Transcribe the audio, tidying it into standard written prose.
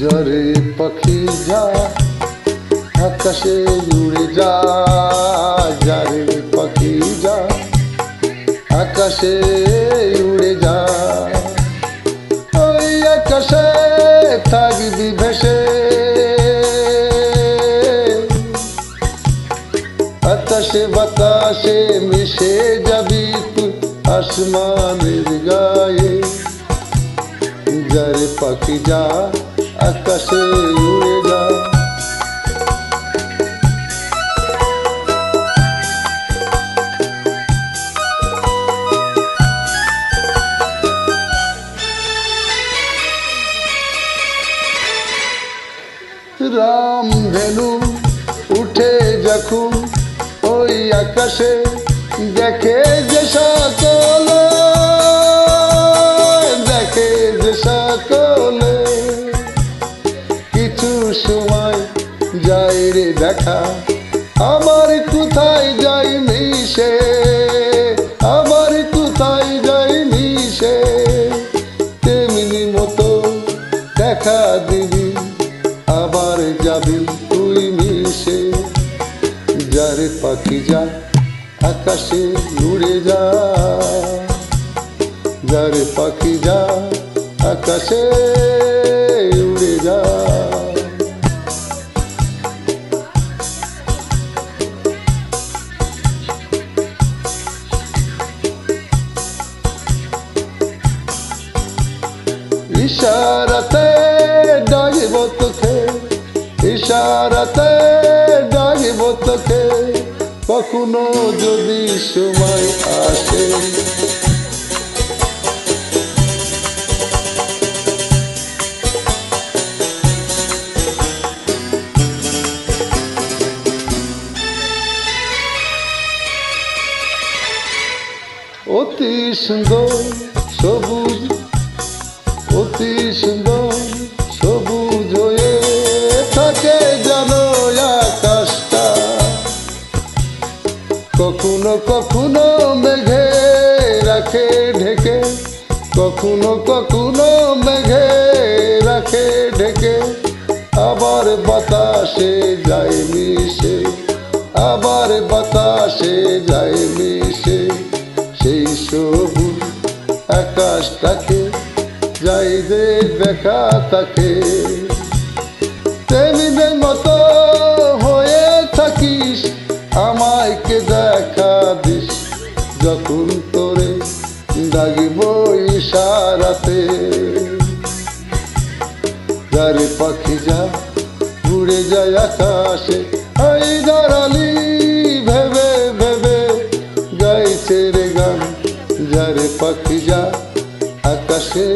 যারে পাখি যা আকাশে উড়ে যা, যারে পাখি যা আকাশে উড়ে যা, ওই আকাশে থাকবি ভেসে, আকাশে বাতাসে মিশে যাবি তুই আসমানের গায়ে। যারে পাখি যা আকাশে উড়ে যা। রামধেনু উঠে যখন ওই আকাশে দেখে যে সকলে, দেখে যে সকলে, কিছু সময় যাই রে দেখা আমার কোথায় যাই মিশে, আমার কোথায় যাই মিশে, তেমনি মতো দেখা দিবি আবার যাবি তুই মিশে। যারে পাখি যা আকাশে উড়ে যা, যারে পাখি যা আকাশে উড়ে যা। ইশারাতে ডাকিব তোকে, ইশারাতে ডাকিব তোকে, কখনো যদি সময় আসে। অতি সুন্দর সবুজ, অতি সুন্দর সবুজ হয়ে থাকে জানো আকাশটা, কখনো কখনো মেঘে রাখে ঢেকে, কখনো কখনো মেঘে রাখে ঢেকে, আবার বাতাসে যায় মিশে, আবার বাতাসে যায় মিশে, সেই সবুজ আকাশটাকে যাই যে দেখা তাকে। তেমনি মতো হয়ে থাকিস আমায়কে দেখা দিস, যখন তোরে ডাকিব ইশারাতে। যারে পাখি যা উড়ে যায় আকাশে, এই দাঁড়ালি ভেবে ভেবে গাইছে রে গান। যারে পাখি যা আকাশে